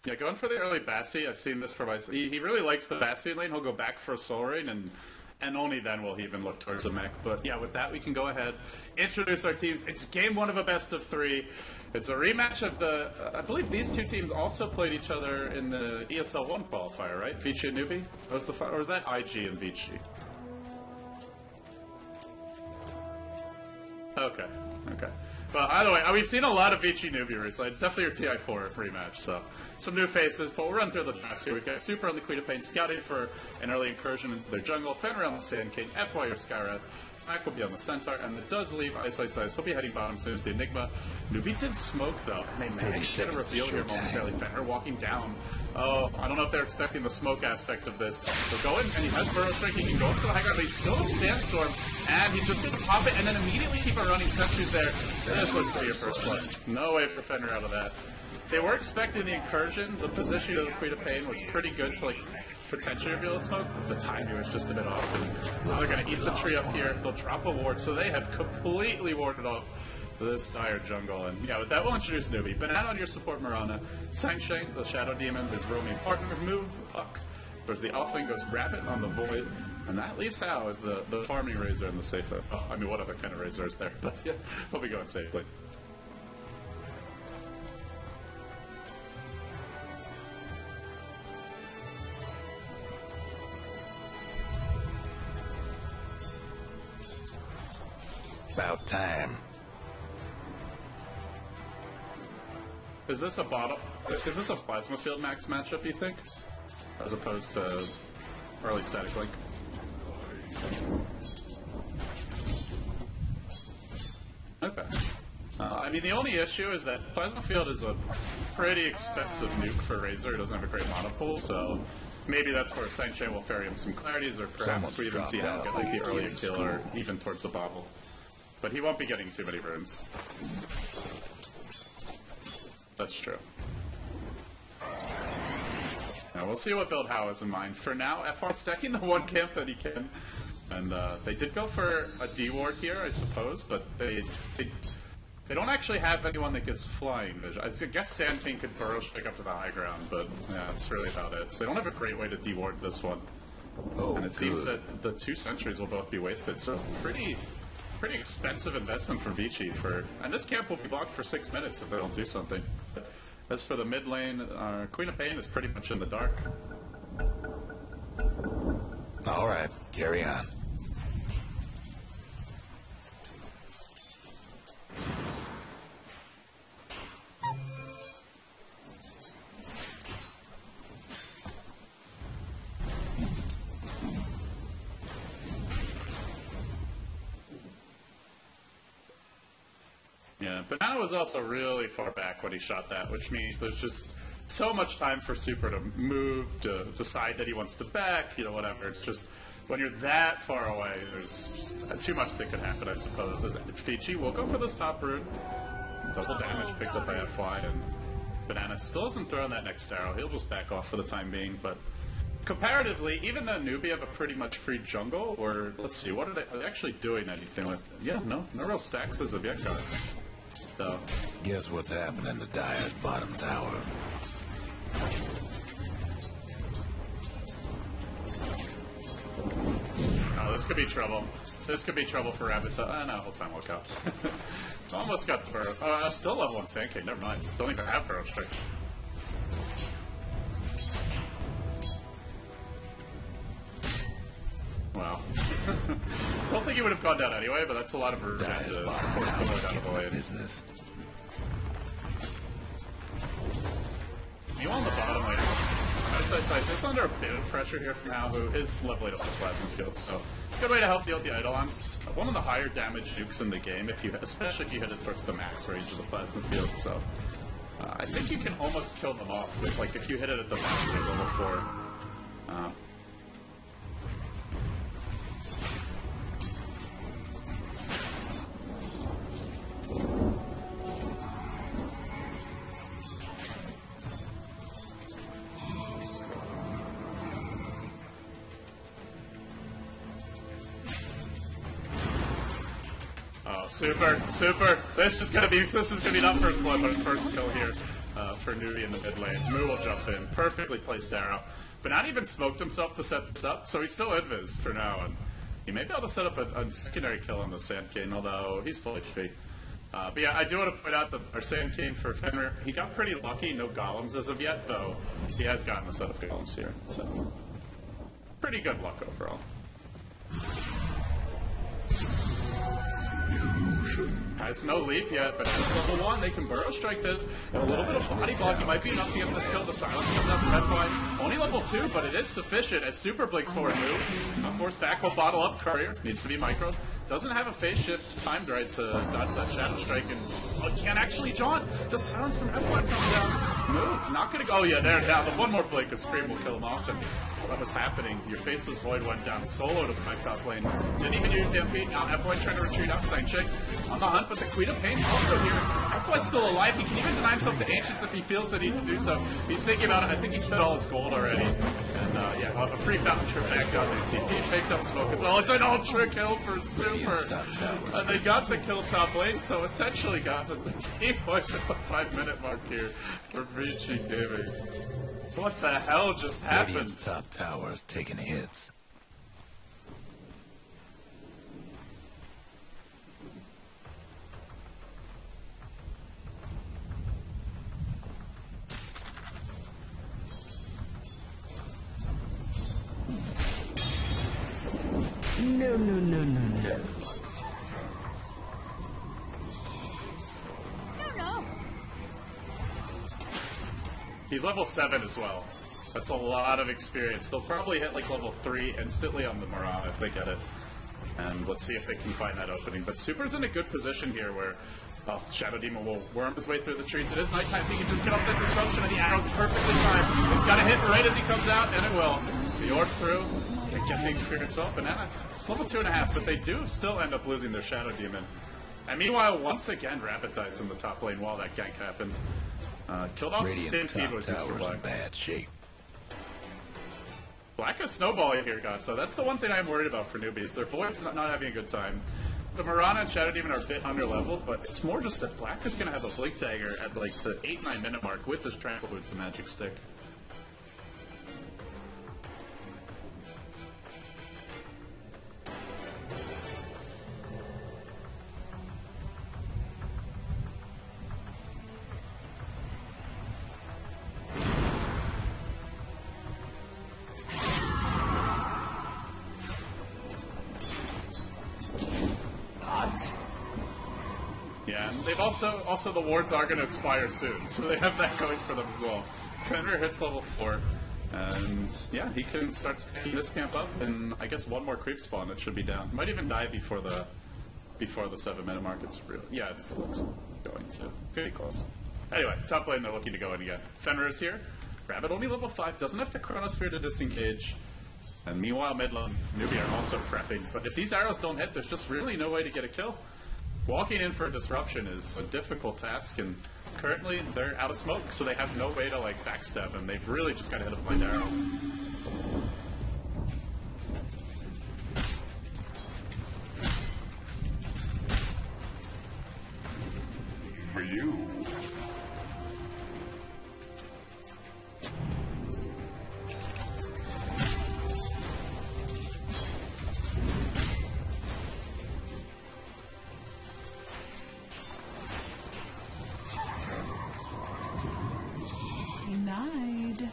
Yeah, going for the early Bassi. I've seen this for my... He really likes the Bastion lane. He'll go back for a Soul Ring, and only then will he even look towards the mech. But yeah, with that, we can go ahead, introduce our teams. It's game one of a best of three. It's a rematch of the... I believe these two teams also played each other in the ESL 1 qualifier, right? Vici and NewBee? Or was that IG and Vici? Okay, okay. But either way, we've seen a lot of Vici NewBee recently. It's definitely your TI4 rematch, so some new faces, but we'll run through the draft here. We've got Super on the Queen of Pain scouting for an early incursion into their jungle, Fenrir on the Sand King, FY or Skyra, Mac will be on the Centaur, and it does leave Ice. He'll be heading bottom soon as the Enigma. NewBee did smoke though, and they managed to get a reveal here momentarily. Fenrir walking down. Oh, I don't know if they're expecting the smoke aspect of this. So go in, and he has Burrow Strike. He can go for the high ground, but he's still in Sandstorm, and he's just going to pop it and then immediately keep on running sentries there. This looks to be your first blood. No way for Fenrir out of that. They were expecting the incursion. The position of the Queen of Pain was pretty good to potentially reveal a smoke. The timing was just a bit off. And now they're going to eat the tree up here. They'll drop a ward, so they have completely warded off this dire jungle. And yeah, with that, we'll introduce NewBee. Banana on your support, Mirana. Sansheng, the Shadow Demon, his roaming partner. Move Puck. There's the Offlane goes Rabbit on the Void. And that leaves Hao as the farming Razor and the safe. Oh, I mean, what other kind of Razor is there? But yeah, we'll be going safely. About time. Is this a Plasma Field Max matchup, you think? As opposed to early Static Link? Okay. I mean, the only issue is that Plasma Field is a pretty expensive nuke for Razor. It doesn't have a great mana pool, so maybe that's where Sansheng will ferry him some clarities, or perhaps we even see him get the earlier kill, or even towards the bobble. But he won't be getting too many runes. That's true. Now we'll see what build Hao has in mind. For now, FR stacking the one camp that he can. And they did go for a D ward here, I suppose, but they don't actually have anyone that gets flying vision. I guess Sand King could burrow strike up to the high ground, but yeah, that's really about it. So they don't have a great way to D ward this one. Oh, and it seems that the two sentries will both be wasted, so pretty expensive investment for Vici and this camp will be blocked for 6 minutes if they don't do something. As for the mid lane, Queen of Pain is pretty much in the dark. All right, carry on. Yeah, Banana was also really far back when he shot that, which means there's just so much time for Super to move, to decide that he wants to back, whatever. It's just, when you're that far away, there's just too much that could happen, I suppose. As Vici will go for this top rune. Double damage picked up by FY, and Banana still hasn't thrown that next arrow. He'll just back off for the time being, but comparatively, even though NewBee have a pretty much free jungle, or let's see, are they actually doing anything with? Yeah, no real stacks as of yet, guys. So, guess what's happening to Dire's bottom tower? Oh, this could be trouble. This could be trouble for Rabbit. No, whole time will go. Almost got the burrow. I still level 1 Sand King, never mind. Don't even have burrow strike. Wow. Don't think he would have gone down anyway, but that's a lot of room to force the boy down the way. Business. You on the bottom lane. Just under a bit of pressure here from Hao, who is leveling up the Plasma Field, so good way to help deal with the Eidolons. It's one of the higher damage nukes in the game, especially if you hit it towards the max range of the Plasma Field, so I think you can almost kill them off with, if you hit it at the max range level 4. Super. This is gonna be enough for a flip on first kill here. for NewBee in the mid lane. Moo will jump in, perfectly placed arrow. But not even smoked himself to set this up, so he's still invis for now. And he may be able to set up a secondary kill on the Sand King, although he's full HP. But yeah, I do want to point out that our Sand King for Fenrir, he got pretty lucky, no golems as of yet, though he has gotten a set of golems here. So, pretty good luck overall. Has no leap yet, but at level 1, they can burrow strike this. And a little bit of body blocking might be enough to get this kill. The silence comes out from F5. Only level 2, but it is sufficient as Super Blinks forward move. Of course, Zach will bottle up Courier. Needs to be micro. Doesn't have a phase shift timed right to dodge that Shadow Strike, and can't actually jaunt. The silence from F1 comes down. Move, not gonna go. Oh yeah, there, down. The one more blink, a Scream will kill him off. And what was happening? Your Faceless Void went down solo to the top lane. Didn't even use the MP. Now F1 trying to retreat out. Sign check on the hunt, but the Queen of Pain also here. F1's still alive. He can even deny himself to Ancients if he feels that he can do so. He's thinking about it. I think he spent all his gold already. And yeah, a free fountain trip back down there. TP faked up smoke as well. It's an ultra kill for Super. They got to kill top lane, so essentially got to the team point at the 5-minute mark here for VG Gaming. What the hell just happened? Radiant's top tower's taking hits. No, no, no, no, no. He's level 7 as well. That's a lot of experience. They'll probably hit like level 3 instantly on the Mirana if they get it. And let's see if they can find that opening. But Super's in a good position here where Shadow Demon will worm his way through the trees. It is nighttime. He can just get off that disruption and the arrow's perfectly timed. It's got to hit right as he comes out, and it will. The orb through. They get the experience well. Banana, level 2.5, but they do still end up losing their Shadow Demon. And meanwhile, once again, Rabbit dies in the top lane while that gank happened. Killed off Stampede was used for Black. In bad shape. Black is snowballing here, guys, so that's the one thing I'm worried about for newbies. Their Void's not having a good time. The Mirana and Shadow Demon are a bit under-leveled, but it's more just that Black is going to have a Blink Dagger at like the 8-9 minute mark with this Trample with the Magic Stick. Yeah, and they've also the wards are going to expire soon, so they have that going for them as well. Fenrir hits level 4, and yeah, he can start stacking this camp up, and I guess one more creep spawn that should be down. Might even die before the 7-minute mark. It's real. Yeah, it's looks going to pretty close. Anyway, top lane they're looking to go in again. Fenrir is here. Rabbit only level 5, doesn't have the Chronosphere to disengage. And meanwhile, mid lane, NewBee are also prepping. But if these arrows don't hit, there's just really no way to get a kill. Walking in for a disruption is a difficult task, and currently they're out of smoke, so they have no way to like backstab, and they've really just got to hit a blind arrow. For you. Denied.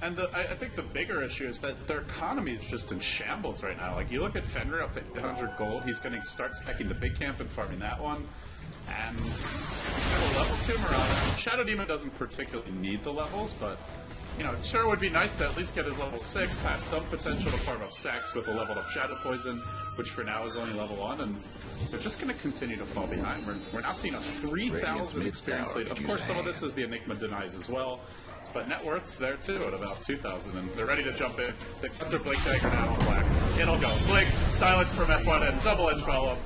And I think the bigger issue is that their economy is just in shambles right now. Like, you look at Fenrir up to 800 gold, he's going to start stacking the big camp and farming that one. And a level 2 Mirana. Shadow Demon doesn't particularly need the levels, but, you know, it sure would be nice to at least get his level 6, have some potential to farm up stacks with a leveled up Shadow Poison, which for now is only level 1, and they're just going to continue to fall behind. We're now seeing a 3,000 experience lead. Of course, some of this is the Enigma denies as well. But net worth's there too at about 2,000, and they're ready to jump in. They've got their Blink Dagger now on Black. It'll go. Blink, silence from F1, and double edge follow.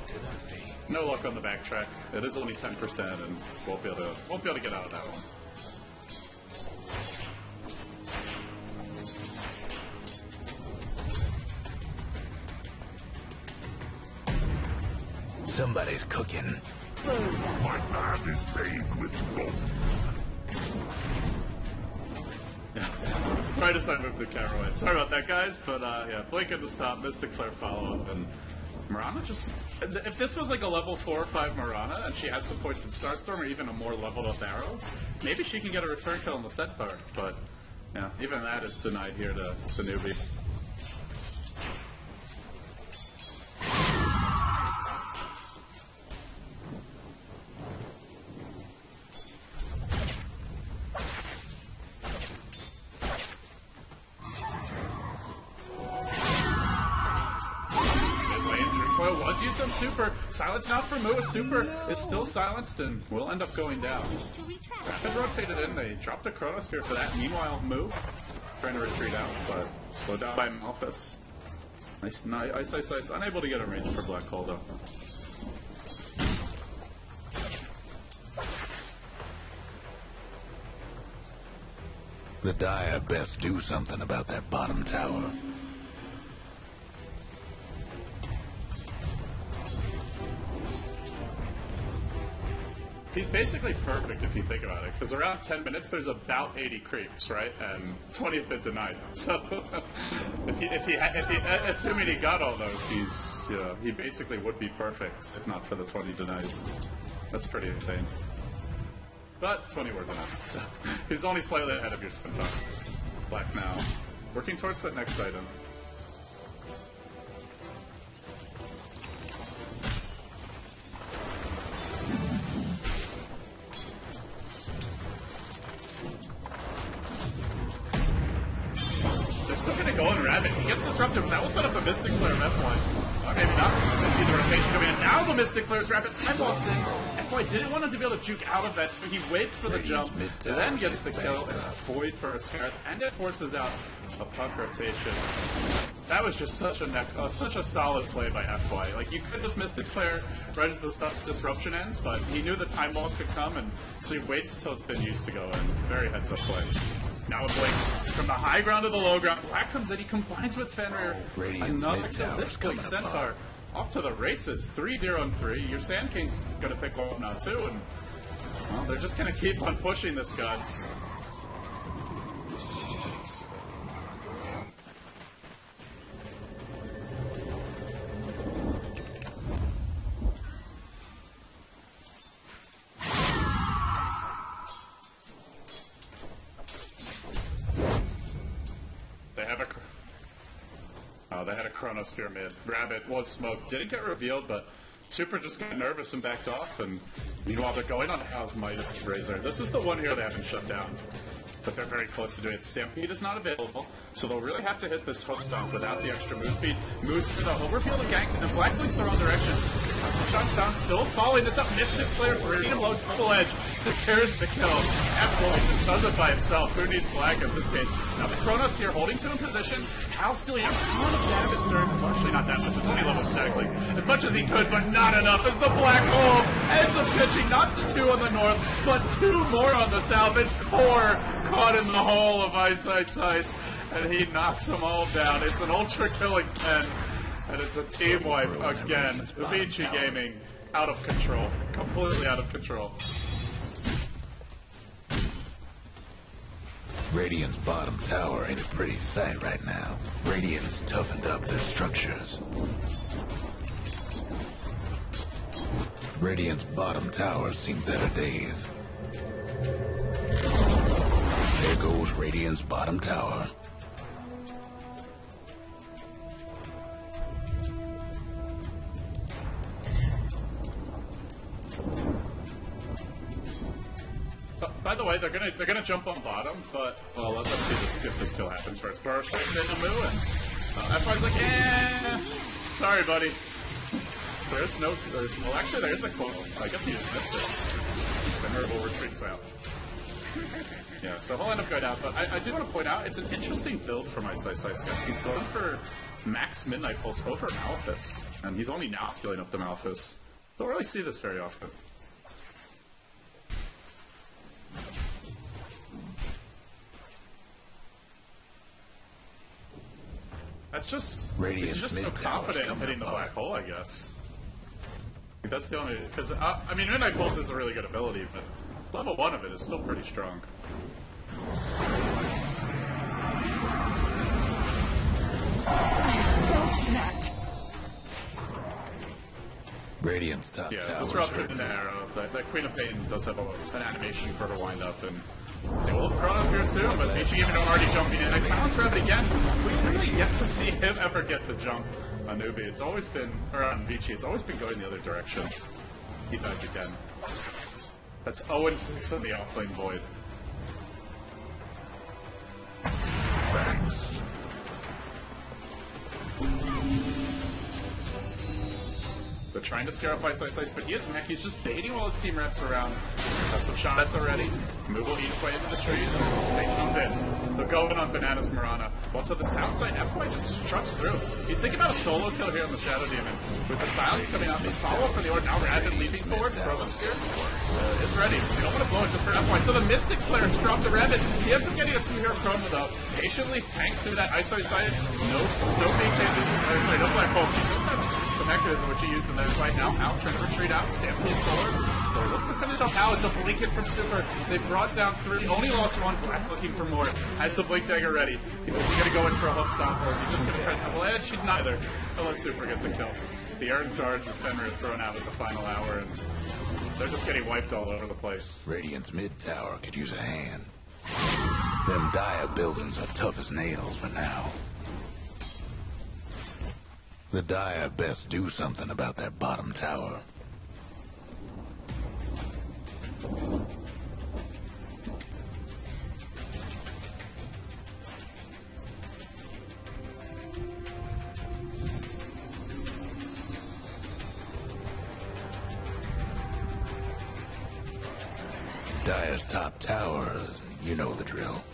No luck on the backtrack. It is only 10%, and won't be able to get out of that one. Somebody's cooking. My hand is bathed with bones. Right as I moved the camera away. Sorry about that, guys, but yeah, Blink at the stop, Mystic Flare follow-up, and Mirana just... If this was like a level 4 or 5 Mirana, and she has some points in Starstorm, or even a more leveled up arrow, maybe she can get a return kill on the Centaur, but yeah, even that is denied here to NewBee. Was used on Super. Silence not for Moo. Super is still silenced and will end up going down. Rapid rotated in. They dropped a Chronosphere for that. Meanwhile, Moo trying to retreat out, but slowed down by Malphus. Nice, ice. Unable to get a range for Black Hole though. The Dire best do something about that bottom tower. He's basically perfect if you think about it, because around 10 minutes there's about 80 creeps, right? And 20 have been denied. So assuming he got all those, he basically would be perfect if not for the 20 denies. That's pretty insane. But 20 were denied, so he's only slightly ahead of your Centaur. Black now, working towards that next item. Still gonna go in Rabbit. He gets disrupted. That will set up a Mystic Flare of F1. Or maybe not. Let's see the rotation coming in. Now the Mystic Flare's Rabbit time walks in. F1 didn't want him to be able to juke out of that, so he waits for the jump, then gets the kill. It's a void for a Scarab, and it forces out a puck rotation. That was just such a solid play by FY. Like, you could just Mystic Flare right as the disruption ends, but he knew the time walk could come, and so he waits until it's been used to go in. Very heads up play. Now a Blink from the high ground to the low ground. Black comes in, he combines with Fenrir. Another kill. This Blink Centaur off to the races. 3-0 and 3. Your Sand King's gonna pick one up now too, and well, they're just gonna keep on pushing this, Gods. They had a Chronosphere mid. Rabbit was smoked. Didn't get revealed, but Super just got nervous and backed off. And meanwhile, they're going on House Midas Razor. This is the one here they haven't shut down, but they're very close to doing it. Stampede is not available, so they'll really have to hit this hook stomp without the extra move speed. Moves for the overfield and gank, and Black Blink's the wrong direction. Shots down, still following this up. Mystic Flare, medium low, double edge, secures the kill. Absolutely just does it by himself. Who needs Black in this case? Now the Kronos here holding to in position. Hal still has a ton of damage during, well, actually not that much, it's only level statically. As much as he could, but not enough as the Black Hole ends up pitching not the 2 on the north, but 2 more on the south. It's 4 caught in the hole of Eyesight Sights, and he knocks them all down. It's an ultra kill again. And it's a team wipe again. Vici Gaming out of control. Completely out of control. Radiant's bottom tower ain't a pretty sight right now. Radiant's toughened up their structures. Radiant's bottom tower's seen better days. There goes Radiant's bottom tower. By the way, they're gonna jump on bottom, but well, let's see if this kill happens first. Burst into Moo, and F5's like, eh, sorry, buddy. Well, actually, there is a quote. I guess he just missed it. Venerable retreat, so yeah, so he'll end up going out. But I do want to point out, it's an interesting build for my Sice guys. He's going for max Midnight Pulse over Malphus, and he's only now skilling up the Malphus. Don't really see this very often. That's just, he's just so confident in hitting the black hole, I guess. That's the only, because, I mean, Midnight Pulse is a really good ability, but level 1 of it is still pretty strong. Radiant's top tower. Disrupted in the arrow. The Queen of Pain does have an animation for her to wind up, and they will have Chronos here soon, but Vici even already jumping in. I silence Rabbit again. We really yet to see him ever get the jump on NewBee. It's always been, or on Vici, it's always been going the other direction. He dies again. That's 0-6 in the offlane Void. Thanks. They're trying to scare up Ice, but he is mech. He's just baiting while his team wraps around. Has some shot already. Move will eat his way into the trees. They jump in. They're going on Bananas Mirana. Well, so the sound side, FY just trucks through. He's thinking about a solo kill here on the Shadow Demon. With the silence coming out, they follow up for the Ord. Now Rabbit leaping forward. Chronosphere is ready. They don't want to blow it just for FY. So the Mystic player dropped the Rabbit. He ends up getting a 2-hero Chrono though. Patiently tanks through that Ice side. No being no Black Hole. He does have the mechanism which he used in that fight. Now out, trying to retreat out, stampede forward. Or looks to finish off now. It's a blink hit from Super. They brought down 3, only lost 1. Black looking for more. Has the blink dagger ready. Is he gonna go in for a hook stop, or is he just gonna try to double edge? He's neither. He'll let Super get the kill. The Earn Charge with Fenrir is thrown out at the final hour, and they're just getting wiped all over the place. Radiant's mid tower could use a hand. Them dire buildings are tough as nails for now. The Dire best do something about that bottom tower. Dire's top tower, you know the drill.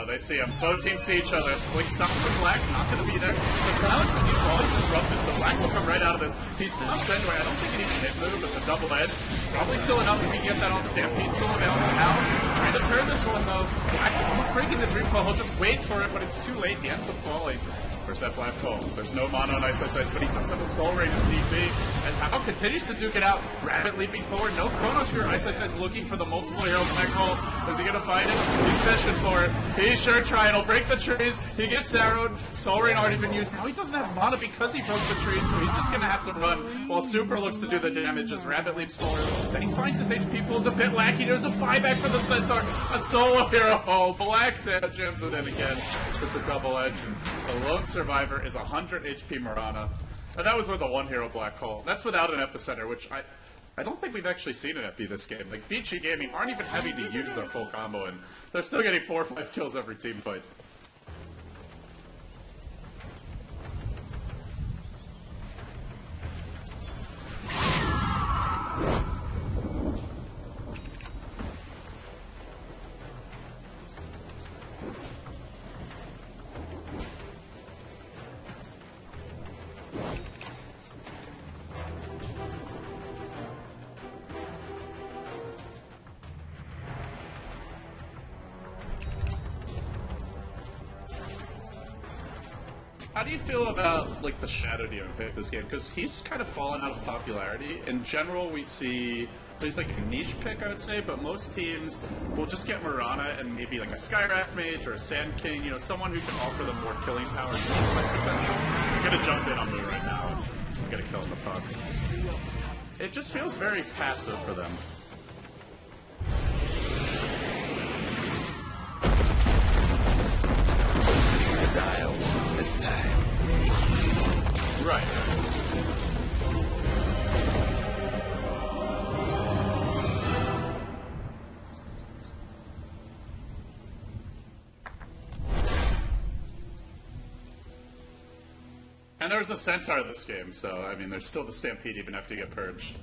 They see him. Both teams see each other. Blink stop for Black, not going to be there. The silence with these balls disrupted, so Black will come right out of this. He's stopped anyway. I don't think he needs a hit move, but the double edge. Probably still enough if he can get that on Stampede. Still available now. Trying to turn this one though. Black is breaking the Dream Call. He'll just wait for it, but it's too late. He ends up falling. Where's that Black Hole? There's no mono on Ice, but he does have a Soul Ring with DP. As Hao continues to duke it out. Rabbit leaping forward. No Chronosphere. Ice is looking for the multiple heroes Black Hole. Is he gonna find it? He's fishing for it. He's sure trying. He'll break the trees. He gets arrowed. Soul Ring already been used. Now he doesn't have mana because he broke the trees, so he's just gonna have to run while Super looks to do the damage as Rabbit leaps forward. Then he finds his HP pool is a bit lacky. There's a buyback for the Centaur. A solo hero. Oh, Black jams it in again with the double edge. The lone survivor is 100 HP Mirana. And that was with a 1-hero Black Hole. That's without an Epicenter, which I don't think we've actually seen an Epi this game. Like, Vici Gaming aren't even having to use their full combo, and they're still getting 4 or 5 kills every team fight. How do you feel about, like, the Shadow Demon pick this game? Because he's kind of fallen out of popularity. In general, we see there's like a niche pick, I would say, but most teams will just get Mirana and maybe like a Skywrath Mage or a Sand King, you know, someone who can offer them more killing power and potential. I'm gonna jump in on Moo right now and get a kill in the puck. It just feels very passive for them. Dire won this time. Right. And there's a Centaur this game, so, I mean, there's still the Stampede even after you get purged.